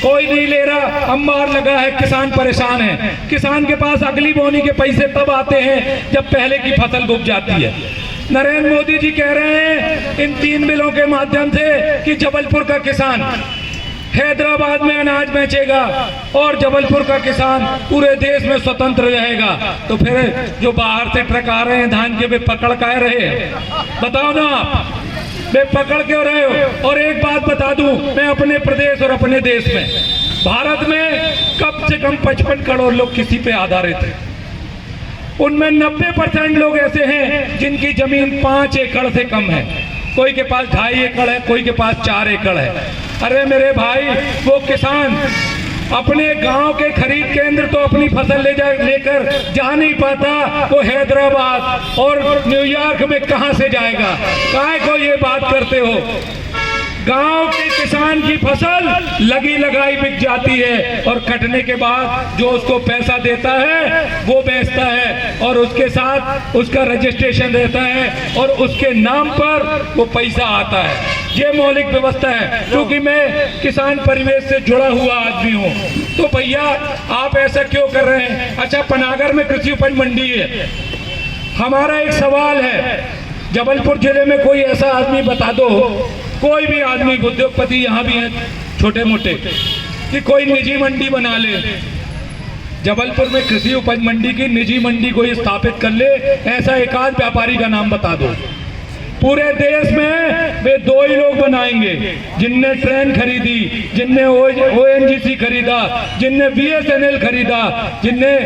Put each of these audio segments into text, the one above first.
कोई नहीं ले रहा, अंबार लगा है, किसान परेशान है। किसान के पास अगली बोनी के पैसे तब आते हैं जब पहले की फसल डूब जाती है। नरेंद्र मोदी जी कह रहे हैं इन 3 बिलों के माध्यम से कि जबलपुर का किसान हैदराबाद में अनाज बेचेगा और जबलपुर का किसान पूरे देश में स्वतंत्र रहेगा। तो फिर जो बाहर से ट्रक आ रहे हैं धान के, वे पकड़ काहे रहे? बताओ ना आप, वे पकड़ क्यों रहे हो? और एक बात बता दूं, मैं अपने प्रदेश और अपने देश में, भारत में कम से कम 55 करोड़ लोग कृषि पे आधारित हैं। उनमें 90% लोग ऐसे हैं जिनकी जमीन 5 एकड़ से कम है। कोई के पास 2.5 एकड़ है, कोई के पास 4 एकड़ है। अरे मेरे भाई, वो किसान अपने गांव के खरीद केंद्र तो अपनी फसल लेकर जा नहीं पाता, वो हैदराबाद और न्यूयॉर्क में कहां से जाएगा? काहे को ये बात करते हो? गांव के किसान की फसल लगी लगाई बिक जाती है और कटने के बाद जो उसको पैसा देता है वो बेचता है और उसके साथ उसका रजिस्ट्रेशन रहता है और उसके नाम पर वो पैसा आता है। ये मौलिक व्यवस्था है। क्योंकि मैं किसान परिवेश से जुड़ा हुआ आदमी हूँ, तो भैया आप ऐसा क्यों कर रहे हैं? अच्छा, पनागर में कृषि उपज मंडी है। हमारा एक सवाल है, जबलपुर जिले में कोई ऐसा आदमी बता दो, कोई भी आदमी, उद्योगपति यहाँ भी हैं छोटे मोटे, कि कोई निजी मंडी बना ले। जबलपुर में कृषि उपज मंडी की निजी मंडी कोई स्थापित कर ले, ऐसा एक आध व्यापारी का नाम बता दो। पूरे देश में वे 2 ही लोग बनाएंगे, जिनने ट्रेन खरीदी, जिनने ONGC खरीदा, जिनने BSNL खरीदा, जिनने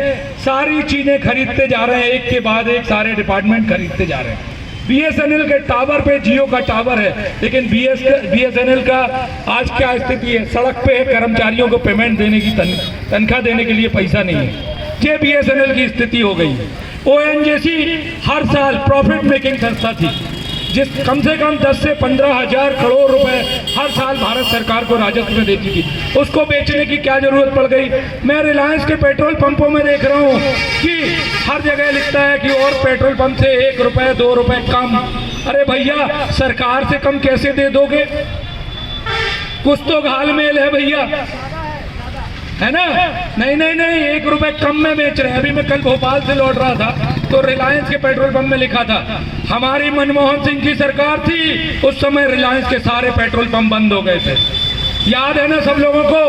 सारी चीजें खरीदते जा रहे हैं, एक के बाद एक सारे डिपार्टमेंट खरीदते जा रहे हैं। BSNL के टावर पे जियो का टावर है, लेकिन BSNL का आज क्या स्थिति है? सड़क पे है, कर्मचारियों को पेमेंट देने की, तनख्वाह देने के लिए पैसा नहीं है। ये BSNL की स्थिति हो गई। ONGC हर साल प्रॉफिट मेकिंग संस्था थी, जिस कम से कम 10 से 15 हजार करोड़ रुपए हर साल भारत सरकार को राजस्व में देती थी। उसको बेचने की क्या जरूरत पड़ गई? मैं रिलायंस के पेट्रोल पंपों में देख रहा हूँ कि हर जगह लिखता है कि और पेट्रोल पंप से 1 रुपए 2 रुपए कम। अरे भैया, सरकार से कम कैसे दे दोगे? कुछ तो घालमेल है भैया, है ना? नहीं नहीं नहीं, 1 रुपए कम में बेच रहे हैं। अभी मैं कल भोपाल से लौट रहा था तो रिलायंस के पेट्रोल पंप में लिखा था, हमारी मनमोहन सिंह की सरकार थी, उस समय रिलायंस के सारे पेट्रोल पंप बंद हो गए थे। याद है ना सब लोगों को?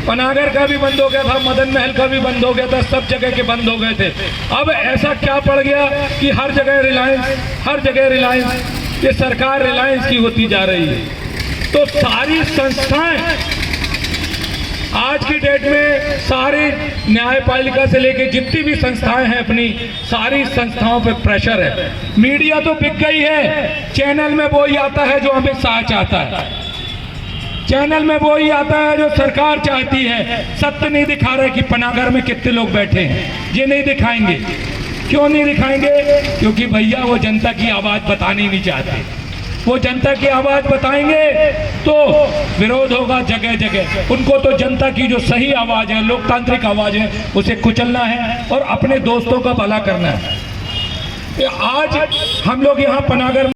पनागर का भी बंद हो गया था, मदन महल का भी बंद हो गया था, सब जगह के बंद हो गए थे। अब ऐसा क्या पड़ गया कि हर जगह रिलायंस, हर जगह रिलायंस, ये सरकार रिलायंस की होती जा रही है। तो सारी संस्थाएं आज की डेट में, सारी न्यायपालिका से लेके जितनी भी संस्थाएं हैं अपनी, सारी संस्थाओं पे प्रेशर है। मीडिया तो बिक गई है, चैनल में वो ही आता है जो अमित शाह चाहता है, चैनल में वो ही आता है जो सरकार चाहती है। सत्य नहीं दिखा रहे कि पनागर में कितने लोग बैठे हैं, ये नहीं दिखाएंगे। क्यों नहीं दिखाएंगे? क्योंकि भैया वो जनता की आवाज बतानी नहीं चाहते। वो जनता की आवाज बताएंगे तो विरोध होगा जगह जगह। उनको तो जनता की जो सही आवाज है, लोकतांत्रिक आवाज है, उसे कुचलना है और अपने दोस्तों का भला करना है। आज हम लोग यहाँ पनागर